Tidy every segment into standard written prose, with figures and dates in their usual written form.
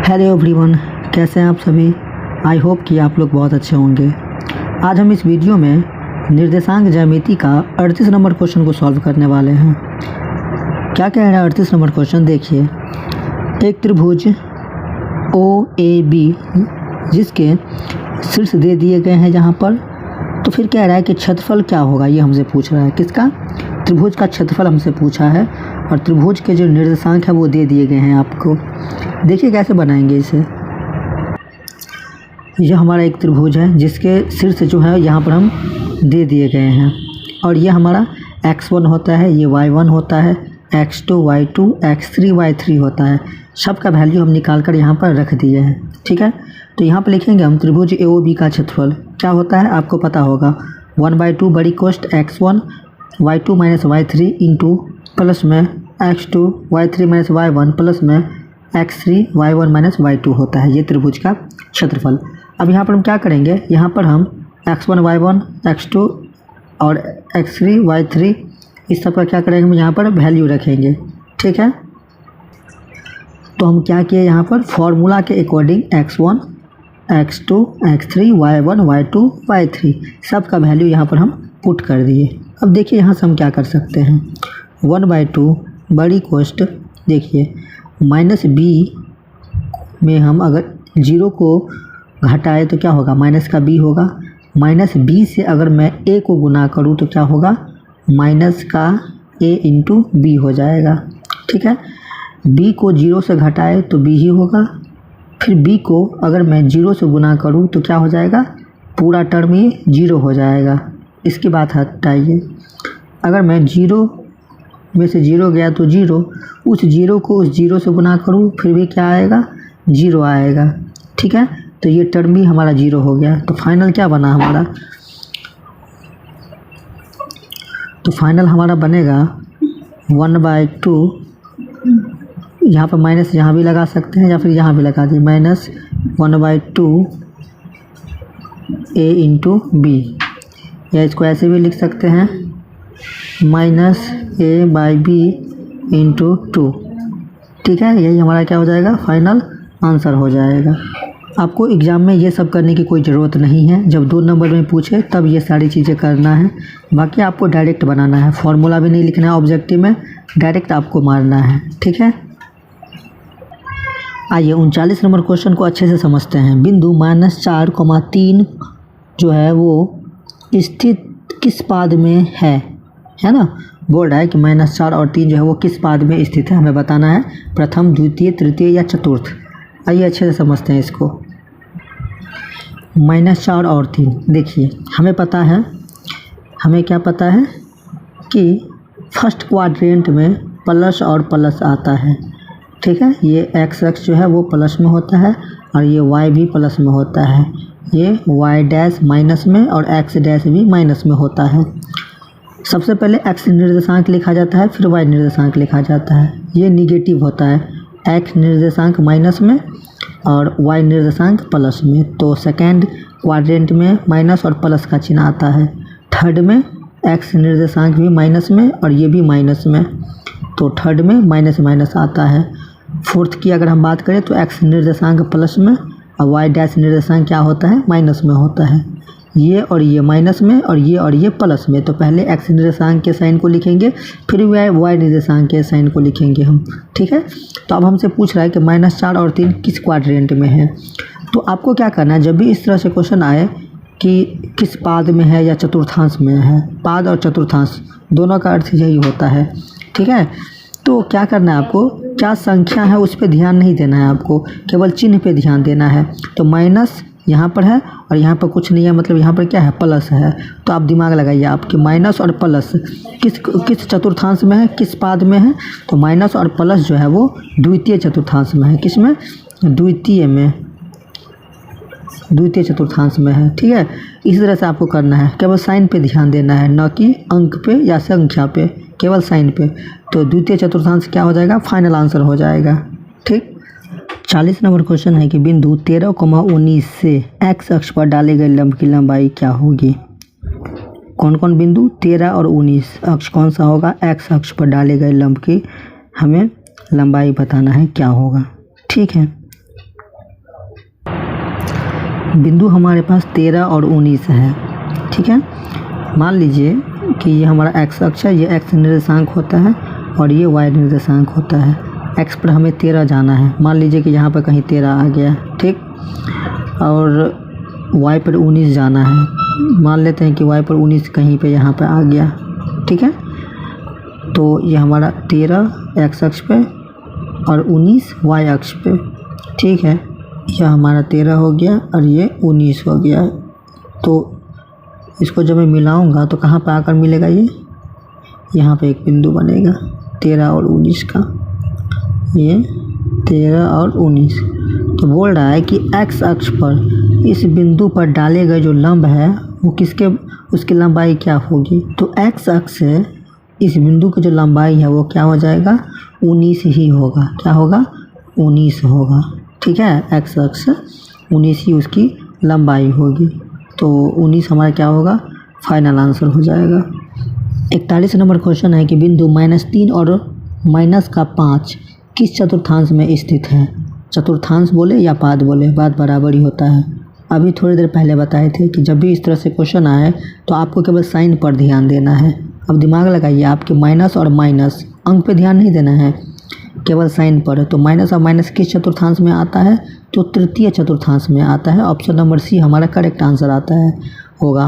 Hello everyone, कैसे हैं आप सभी। आई होप कि आप लोग बहुत अच्छे होंगे। आज हम इस वीडियो में निर्देशांक ज्यामिति का 38 नंबर क्वेश्चन को सॉल्व करने वाले हैं। क्या कह रहा है 38 नंबर क्वेश्चन, देखिए। एक त्रिभुज OAB जिसके शीर्ष दे दिए गए हैं यहाँ पर, तो फिर कह रहा है कि क्षेत्रफल क्या होगा, ये हमसे पूछ रहा है। किसका? त्रिभुज का क्षेत्रफल हमसे पूछा है और त्रिभुज के जो निर्देशांक है वो दे दिए गए हैं आपको। देखिए कैसे बनाएंगे इसे। यह हमारा एक त्रिभुज है जिसके शीर्ष जो है यहाँ पर हम दे दिए गए हैं और ये हमारा x1 होता है, ये y1 होता है, x2 y2 x3 y3 होता है। सबका वैल्यू हम निकाल कर यहाँ पर रख दिए हैं, ठीक है। तो यहाँ पर लिखेंगे हम त्रिभुज AOB का क्षेत्रफल क्या होता है आपको पता होगा। 1/2 बड़ी कोष्ठ x1 y2 minus y3 into plus में x2 y3 minus y1 plus में x3 y1 माइनस y2 होता है। ये त्रिभुज का क्षेत्रफल। अब यहाँ पर हम क्या करेंगे, यहाँ पर हम x1 y1 x2 और x3 y3 इस सब का क्या करेंगे, हम यहाँ पर वैल्यू रखेंगे, ठीक है। तो हम क्या किए, यहाँ पर फॉर्मूला के according x1 x2 x3 y1 y2 y3 सब का वैल्यू यहाँ पर हम पुट कर दिए। अब देखिए यहाँ से हम क्या कर सकते हैं। 1/2 बड़ी कोष्ठ, देखिए माइनस b में हम अगर 0 को घटाए तो क्या होगा, माइनस का b होगा। माइनस b से अगर मैं a को गुना करूँ तो क्या होगा, माइनस का a इंटू b हो जाएगा, ठीक है। b को 0 से घटाए तो b ही होगा। फिर b को अगर मैं 0 से गुना करूँ तो क्या हो जाएगा, पूरा टर्म ये 0 हो जाएगा। इसकी बात हटाइए। अगर मैं 0 में से 0 गया तो 0, उस 0 को उस 0 से गुना करूँ फिर भी क्या आएगा, 0 आएगा, ठीक है। तो ये टर्म भी हमारा 0 हो गया। तो फाइनल क्या बना हमारा, तो फाइनल हमारा बनेगा 1/2। यहाँ पर माइनस यहाँ भी लगा सकते हैं या फिर यहाँ भी लगा दिए, माइनस 1/2 a इंटू बी, या इसको ऐसे भी लिख सकते हैं माइनस a/b इंटू 2, ठीक है। यही हमारा क्या हो जाएगा, फाइनल आंसर हो जाएगा। आपको एग्ज़ाम में ये सब करने की कोई ज़रूरत नहीं है। जब 2 नंबर में पूछे तब ये सारी चीज़ें करना है, बाकी आपको डायरेक्ट बनाना है। फॉर्मूला भी नहीं लिखना है ऑब्जेक्टिव में, डायरेक्ट आपको मारना है, ठीक है। आइए 39 नंबर क्वेश्चन को अच्छे से समझते हैं। बिंदु -4,3 जो है वो स्थित किस पाद में है ना। बोल रहा है कि -4 और 3 जो है वो किस पाद में स्थित है, हमें बताना है। प्रथम, द्वितीय, तृतीय या चतुर्थ। आइए अच्छे से समझते हैं इसको। -4 और 3, देखिए हमें पता है, हमें क्या पता है कि फर्स्ट क्वाड्रेंट में प्लस और प्लस आता है, ठीक है। ये x अक्ष जो है वो प्लस में होता है और ये y भी प्लस में होता है। ये y डैश माइनस में और x डैश भी माइनस में होता है। सबसे पहले x निर्देशांक लिखा जाता है, फिर y निर्देशांक लिखा जाता है। ये निगेटिव होता है, x निर्देशांक माइनस में और y निर्देशांक प्लस में। तो सेकेंड क्वाड्रेंट में माइनस और प्लस का चिन्ह आता है। थर्ड में x निर्देशांक भी माइनस में और ये भी माइनस में, तो थर्ड में माइनस माइनस आता है। फोर्थ की अगर हम बात करें तो x निर्देशांक प्लस में और y डैश निर्देशांक क्या होता है, माइनस में होता है। ये और ये माइनस में और ये प्लस में। तो पहले x निर्देशांक के साइन को लिखेंगे, फिर y निर्देशांक के साइन को लिखेंगे हम, ठीक है। तो अब हमसे पूछ रहा है कि -4 और 3 किस क्वाड्रेंट में है। तो आपको क्या करना है, जब भी इस तरह से क्वेश्चन आए कि किस पाद में है या चतुर्थांश में है, पाद और चतुर्थांश दोनों का अर्थ यही होता है, ठीक है। तो क्या करना है आपको, क्या संख्या है उस पर ध्यान नहीं देना है आपको, केवल चिन्ह पे ध्यान देना है। तो माइनस यहाँ पर है और यहाँ पर कुछ नहीं है, मतलब यहाँ पर क्या है, प्लस है। तो आप दिमाग लगाइए आपके माइनस और प्लस किस चतुर्थांश में है, किस पाद में है। तो माइनस और प्लस जो है वो द्वितीय चतुर्थांश में है। किस में, द्वितीय चतुर्थांश में है, ठीक है। इसी तरह से आपको करना है, केवल साइन पे ध्यान देना है, न कि अंक पे या संख्या पे, केवल साइन पे। तो द्वितीय चतुर्थांश क्या हो जाएगा, फाइनल आंसर हो जाएगा, ठीक। 40 नंबर क्वेश्चन है कि बिंदु 13,19 से x अक्ष पर डाले गए लंब की लंबाई क्या होगी। कौन कौन बिंदु, 13 और 19, अक्ष कौन सा होगा, x अक्ष पर डाले गए लंब की हमें लंबाई बताना है क्या होगा, ठीक है। बिंदु हमारे पास 13 और 19 है, ठीक है। मान लीजिए कि ये हमारा एक्स अक्ष है, ये एक्स निर्देशांक होता है और ये वाई निर्देशांक होता है। एक्स पर हमें 13 जाना है, मान लीजिए कि यहाँ पर कहीं 13 आ गया, ठीक। और वाई पर 19 जाना है, मान लेते हैं कि वाई पर 19 कहीं पे यहाँ पे आ गया, ठीक है। तो ये हमारा 13 एक्स अक्ष पे और 19 वाई अक्ष पे, ठीक है। यह हमारा 13 हो गया और ये 19 हो गया। तो इसको जब मैं मिलाऊंगा तो कहाँ पे आकर मिलेगा, ये यहाँ पे एक बिंदु बनेगा 13 और 19 का, ये 13 और 19। तो बोल रहा है कि एक्स अक्ष पर इस बिंदु पर डाले गए जो लंब है वो किसके, उसकी लंबाई क्या होगी। तो एक्स अक्ष से इस बिंदु की जो लंबाई है वो क्या हो जाएगा, 19 ही होगा। क्या होगा, 19 होगा, ठीक है। एक्स अक्ष से 19 ही उसकी लंबाई होगी। तो 19 हमारा क्या होगा, फाइनल आंसर हो जाएगा। 41 नंबर क्वेश्चन है कि बिंदु -3 और -5 किस चतुर्थांश में स्थित है। चतुर्थांश बोले या पाद बोले, बात बराबर ही होता है। अभी थोड़ी देर पहले बताए थे कि जब भी इस तरह से क्वेश्चन आए तो आपको केवल साइन पर ध्यान देना है। अब दिमाग लगाइए, आपके माइनस और माइनस अंक पे ध्यान नहीं देना है, केवल साइन पर। तो माइनस और माइनस किस चतुर्थांश में आता है, तो तृतीय चतुर्थांश में आता है। ऑप्शन नंबर सी हमारा करेक्ट आंसर आता है, होगा।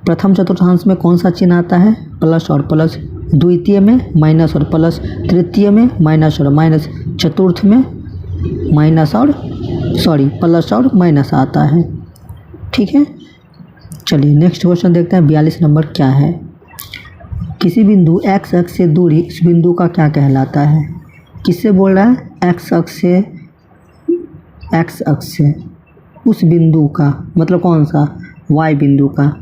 प्रथम चतुर्थांश में कौन सा चिन्ह आता है, प्लस और प्लस। द्वितीय में माइनस और प्लस, तृतीय में माइनस और माइनस, चतुर्थ में प्लस और माइनस आता है, ठीक है। चलिए नेक्स्ट क्वेश्चन देखते हैं। 42 नंबर क्या है, किसी बिंदु एक्स अक्ष से दूरी इस बिंदु का क्या कहलाता है। किससे बोल रहा है, एक्स अक्ष से उस बिंदु का, मतलब कौन सा, वाई बिंदु का।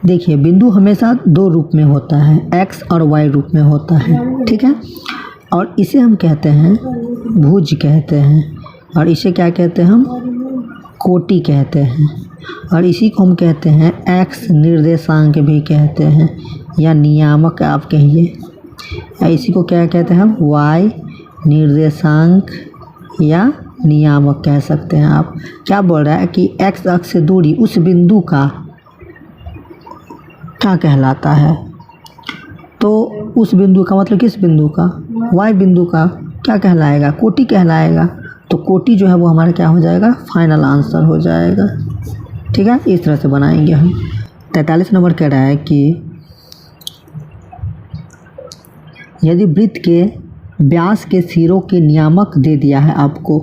देखिए बिंदु हमेशा दो रूप में होता है, एक्स और वाई रूप में होता है, ठीक है। और इसे हम कहते हैं भुज कहते हैं, और इसे क्या कहते हैं हम, कोटि कहते हैं। और इसी को हम कहते हैं एक्स निर्देशांक भी कहते हैं, या नियामक आप कहिए। इसी को क्या कहते हैं हम, वाई निर्देशांक या नियामक कह सकते हैं आप। क्या बोल रहा है कि एक्स अक्ष से दूरी उस बिंदु का क्या कहलाता है। तो उस बिंदु का मतलब किस बिंदु का, वाई बिंदु का क्या कहलाएगा, कोटि कहलाएगा। तो कोटि जो है वो हमारा क्या हो जाएगा, फाइनल आंसर हो जाएगा, ठीक है। इस तरह से बनाएंगे हम। 43 नंबर कह रहा है कि यदि वृत्त के व्यास के सिरों के नियामक दे दिया है आपको,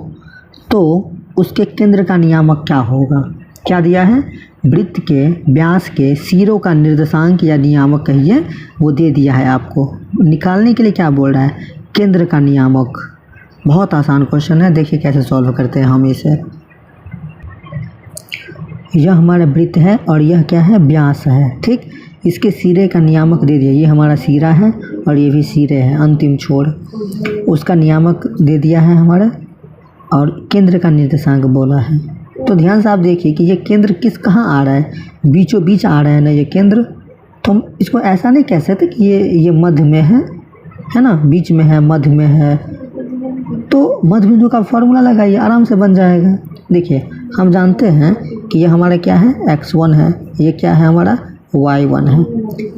तो उसके केंद्र का नियामक क्या होगा। क्या दिया है, वृत्त के व्यास के सिरों का निर्देशांक या नियामक कहिए, वो दे दिया है आपको। निकालने के लिए क्या बोल रहा है, केंद्र का नियामक। बहुत आसान क्वेश्चन है, देखिए कैसे सॉल्व करते हैं हम इसे। यह हमारा वृत्त है और यह क्या है, व्यास है, ठीक। इसके सिरे का नियामक दे दिया, ये हमारा सिरा है और ये भी सिरे है, अंतिम छोर। उसका नियामक दे दिया है हमारा, और केंद्र का निर्देशांक बोला है। तो ध्यान से आप देखिए कि ये केंद्र कहाँ आ रहा है, बीचों बीच आ रहा है ना ये केंद्र। तो हम इसको ऐसा नहीं कह सकते कि ये मध्य में है ना, बीच में है, मध्य में है। तो मध्य बिंदु का फॉर्मूला लगाइए, आराम से बन जाएगा। देखिए हम जानते हैं कि ये हमारा क्या है, x1 है, ये क्या है हमारा y1 है,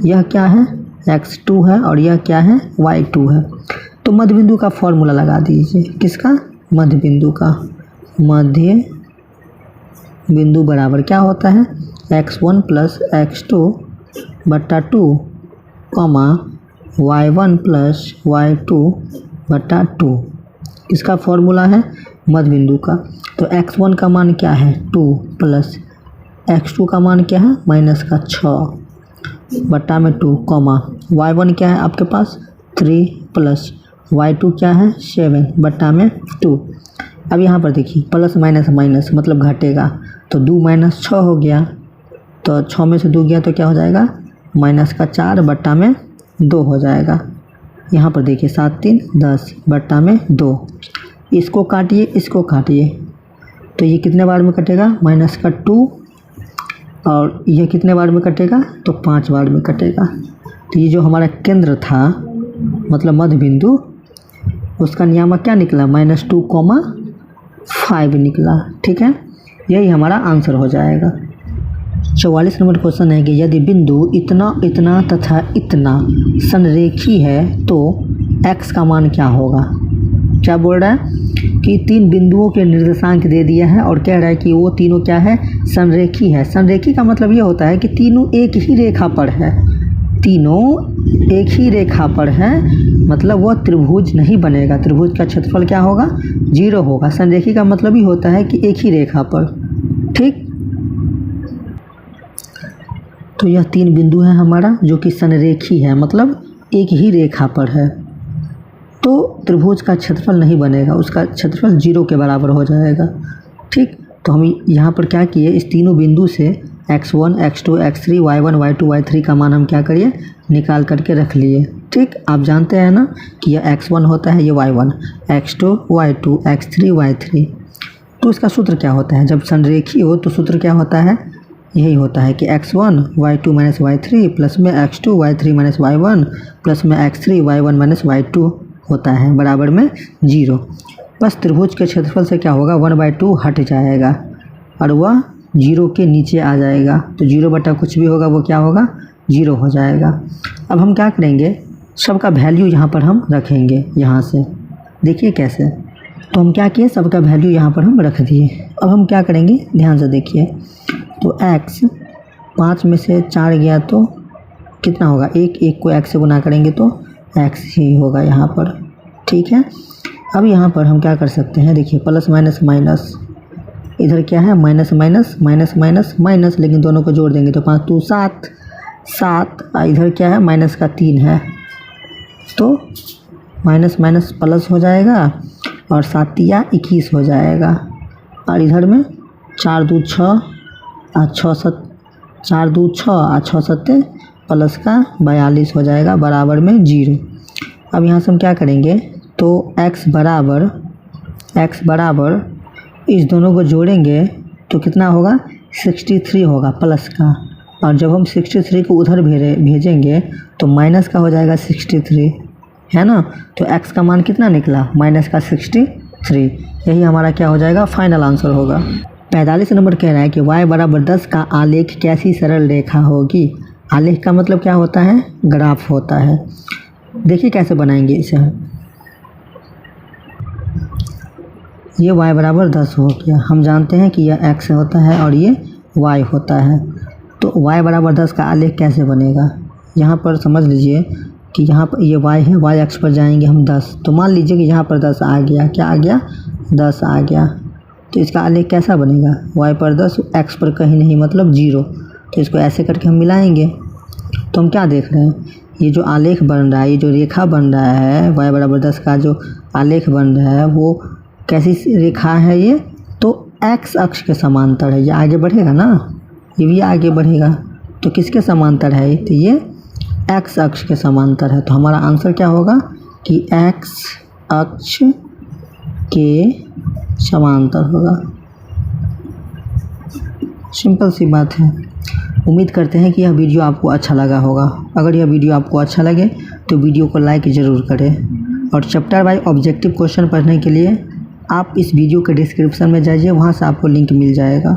यह क्या है x2 है, और यह क्या है y2 है। तो मध्य बिंदु का फॉर्मूला लगा दीजिए, किसका, मध्य बिंदु का। मध्य बिंदु बराबर क्या होता है, x1 प्लस x2 बट्टा 2 कॉमा y1 प्लस y2 बट्टा 2। इसका फॉर्मूला है मध्य बिंदु का। तो x1 का मान क्या है 2 प्लस x2 का मान क्या है -6 बट्टा में 2 कॉमा y1 क्या है आपके पास 3 प्लस y2 क्या है 7 बट्टा में 2। अब यहाँ पर देखिए प्लस माइनस माइनस मतलब घटेगा, तो 2 - 6 हो गया, तो 6 में से 2 गया तो क्या हो जाएगा -4 बट्टा में 2 हो जाएगा। यहाँ पर देखिए 7 3 10 बट्टा में 2। इसको काटिए, इसको काटिए, तो ये कितने बार में कटेगा -2, और ये कितने बार में कटेगा तो 5 बार में कटेगा। तो ये जो हमारा केंद्र था मतलब मध्य बिंदु, उसका नियामक क्या निकला -2, 5 निकला। ठीक है, यही हमारा आंसर हो जाएगा। 44 नंबर क्वेश्चन है कि यदि बिंदु इतना इतना तथा इतना संरेखी है तो x का मान क्या होगा। क्या बोल रहा है कि 3 बिंदुओं के निर्देशांक दे दिया है और कह रहा है कि वो तीनों क्या है, संरेखी है। संरेखी का मतलब ये होता है कि तीनों एक ही रेखा पर है, तीनों एक ही रेखा पर है, मतलब वह त्रिभुज नहीं बनेगा। त्रिभुज का क्षेत्रफल क्या होगा, 0 होगा। संरेखी का मतलब ही होता है कि एक ही रेखा पर। ठीक, तो यह 3 बिंदु है हमारा जो कि संरेखी है, मतलब एक ही रेखा पर है, तो त्रिभुज का क्षेत्रफल नहीं बनेगा, उसका क्षेत्रफल 0 के बराबर हो जाएगा। ठीक, तो हम यहाँ पर क्या किए, इस तीनों बिंदु से x1, x2, x3, y1, y2, y3 का मान हम क्या करिए, निकाल करके रख लिए। ठीक, आप जानते हैं ना कि यह x1 होता है, ये y1, x2, y2, x3, y3। तो इसका सूत्र क्या होता है, जब संरेखी हो तो सूत्र क्या होता है, यही होता है कि x1 y2 minus y3 plus में x2 y3 minus y1 plus में x3 y1 माइनस y2 होता है बराबर में 0। बस त्रिभुज के क्षेत्रफल से क्या होगा, 1/2 हट जाएगा और वह 0 के नीचे आ जाएगा। तो 0 बटा कुछ भी होगा वो क्या होगा, 0 हो जाएगा। अब हम क्या करेंगे, सबका वैल्यू यहाँ पर हम रखेंगे। यहाँ से देखिए कैसे, तो हम क्या किए, सबका वैल्यू यहाँ पर हम रख दिए। अब हम क्या करेंगे, ध्यान से देखिए, तो x 5 में से 4 गया तो कितना होगा, 1 को x से गुना करेंगे तो x ही होगा यहाँ पर। ठीक है, अब यहाँ पर हम क्या कर सकते हैं, देखिए प्लस माइनस माइनस, इधर क्या है minus minus minus minus minus, लेकिन दोनों को जोड़ देंगे तो 5 2 7 7, इधर क्या है माइनस का 3 है, तो माइनस माइनस प्लस हो जाएगा और 7 या 21 हो जाएगा। और इधर में 4 2 6 और 6 7, 4 2 6 और 6 7 प्लस का 42 हो जाएगा बराबर में 0। अब यहाँ से हम क्या करेंगे, तो x बराबर इस दोनों को जोड़ेंगे तो कितना होगा, 63 होगा प्लस का, और जब हम 63 को उधर भेजेंगे तो माइनस का हो जाएगा 63, है ना। तो x का मान कितना निकला, माइनस का 63। यही हमारा क्या हो जाएगा, फाइनल आंसर होगा। 45 नंबर कह रहा है कि y बराबर 10 का आलेख कैसी सरल रेखा होगी। आलेख का मतलब क्या होता है, ग्राफ होता है। देखिए कैसे बनाएंगे इसे, ये y बराबर 10 हो गया, हम जानते हैं कि यह x होता है और ये y होता है। तो y बराबर 10 का आलेख कैसे बनेगा, यहाँ पर समझ लीजिए कि यहाँ पर ये y है, y अक्ष पर जाएंगे हम 10, तो मान लीजिए कि यहाँ पर 10 आ गया, क्या आ गया, 10 आ गया। तो इसका आलेख कैसा बनेगा, y पर 10, x पर कहीं नहीं मतलब 0। तो इसको ऐसे करके हम मिलाएंगे तो हम क्या देख रहे हैं, ये जो आलेख बन रहा है, ये जो रेखा बन रहा है, y बराबर 10 का जो आलेख बन रहा है वो कैसी रेखा है, ये तो x अक्ष के समांतर है। ये आगे बढ़ेगा ना, ये भी आगे बढ़ेगा, तो किसके समांतर है, तो ये x अक्ष के समांतर है। तो हमारा आंसर क्या होगा कि x अक्ष के समांतर होगा। सिंपल सी बात है। उम्मीद करते हैं कि यह वीडियो आपको अच्छा लगा होगा। अगर यह वीडियो आपको अच्छा लगे तो वीडियो को लाइक ज़रूर करें, और चैप्टर वाइज ऑब्जेक्टिव क्वेश्चन पढ़ने के लिए आप इस वीडियो के डिस्क्रिप्शन में जाइए, वहाँ से आपको लिंक मिल जाएगा।